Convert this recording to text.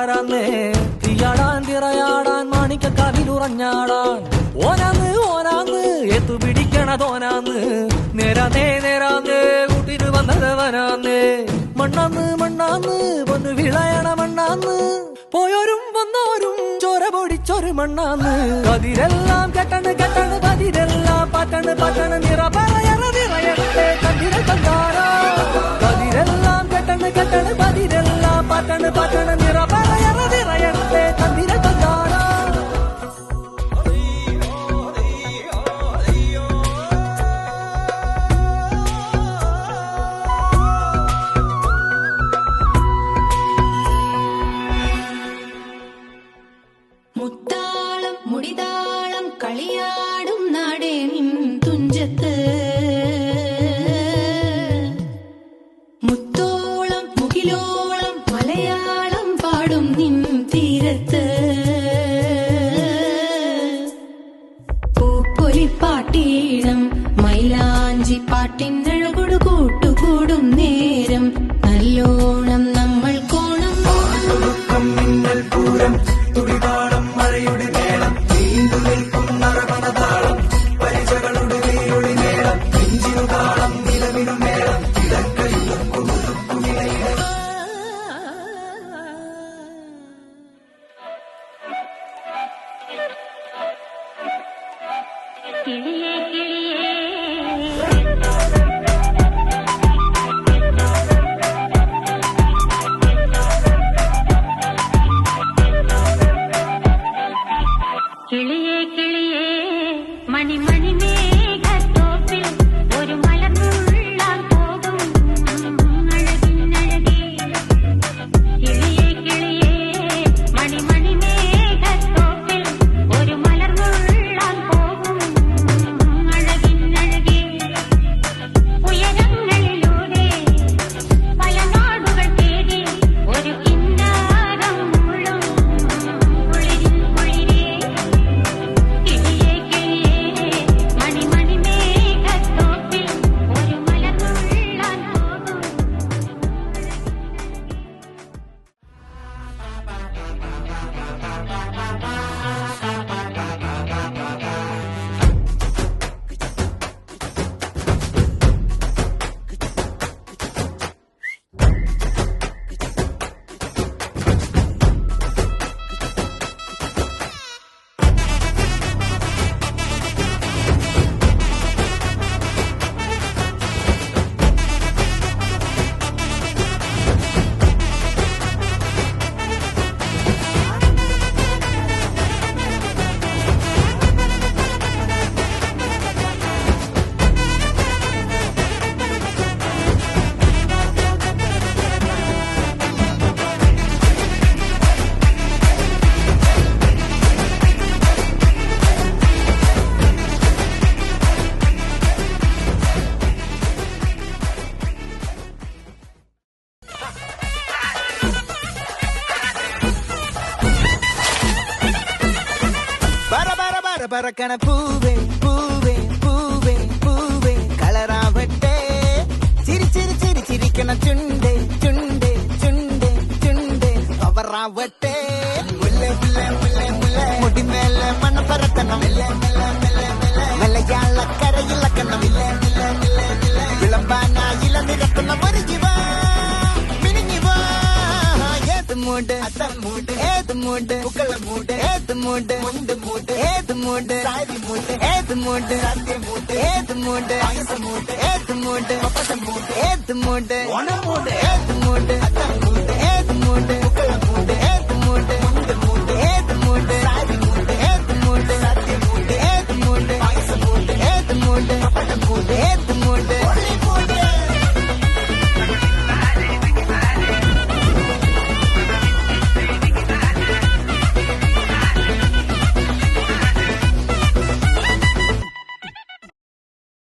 കൂട്ടുകാരാന്നേ തീയാടാൻ തിറയാടാൻ മാണിക്കക്കാവിലുറഞ്ഞാടാൻ ഓനാന്ന് ഓനാന്ന് എത്തു പിടിക്കണതോനാന്ന് നേരാന്നേ നേരാന്നേ കൂട്ടിന് വന്നതവനാന്നേ മണ്ണാന്ന് മണ്ണാന്ന് വന്ന് വിളയണ മണ്ണാന്ന് പോയോരും വന്നോരും ചോര പൊടിച്ചൊരു മണ്ണാന്ന് കതിരെല്ലാം കെട്ടണ് കെട്ടണ് പതിരെല്ലാം പറ്റണ് പറ്റണ് നിറ പറയണ നിറയട്ടെ കതിര കണ്ടാരാ കതിരെല്ലാം കെട്ടണ് കെട്ടണ് പതിരെല്ലാം പറ്റണ് പറ്റണ് നിറ പറയണ നിറയട്ടെ കതിര കണ്ടാരാ മുത്താളം മുടിതാളം കളിയാടും നാടേ നിൻ തുഞ്ചത്ത് മുത്തോളം മുകിലോളം മലയാളം പാടും നിൻ തീരത്ത് പൂപ്പൊലിപ്പാട്ടീണം മൈലാഞ്ചി പാട്ടിനഴകൊടു കൂട്ടുകൂടും നേരം നല്ലോണം നമ്മൾ കോണം മിന്നൽ പൂരം തുടിതാളം മഴയുടെ മേളം നീണ്ടു നിൽക്കും നറമണതാളം പരിചകളുടെ വേരുടെ മേളം നെഞ്ചിനു താളം നിലവിനു മേളം കിടക്കയും കുമിളയിട കിളിയേ കിളിയേ കിളിയേ കിളിയേ മണിമണി മേഘത്തോപ്പിൽ ഒരു മലർന്നുള്ളാൻ പോകും അഴകിനഴകേ കിളിയേ കിളിയേ മണിമണി മേഘത്തോപ്പിൽ ഒരു മലർന്നുള്ളാൻ പോകും അഴകിനഴകേ ഉയരങ്ങളിലൂടെ പല നാടുകൾ തേടി ഒരു കിന്നാരം മുഴും കുളിരിൻ കുളിരേ കിളിയേ കിളിയേ മണിമണി മേഘത്തോപ്പിൽ ഒരു മലർന്നുള്ളാൻ പോകും പറക്കണ പൂവേ പൂവേ പൂവേ പൂവേ കളറാവട്ടെ ചിരി ചിരി ചിരി ചിരിക്കണ ചുണ്ടേ ചുണ്ടേ ചുണ്ടേ ചുണ്ടേ പവറാവട്ടെ മുല്ല മുല്ല മുല്ല മുല്ല മുടിമേലെ മണ്ണ പറക്കണം മലയാളക്കരയിലക്കണം വിളമ്പാനായില നിരക്കുന്ന ഒരു ജീവ മിനിഞ്ഞിവാ ഏത് മൂട് അത്തം മൂട് ഏത് മൂട് പുക്കള മൂട് ഏത് മൂട് മുണ്ട് മൂട് ഏത് മൂട് സാരി മൂട് ഏത് മൂട് സത്യ മൂട് ഏത് മൂട് പായസ മൂട് ഏത് മൂട് പപ്പട മൂട് ഏത് മൂട് ഓണ മൂട് ഏത് മൂട്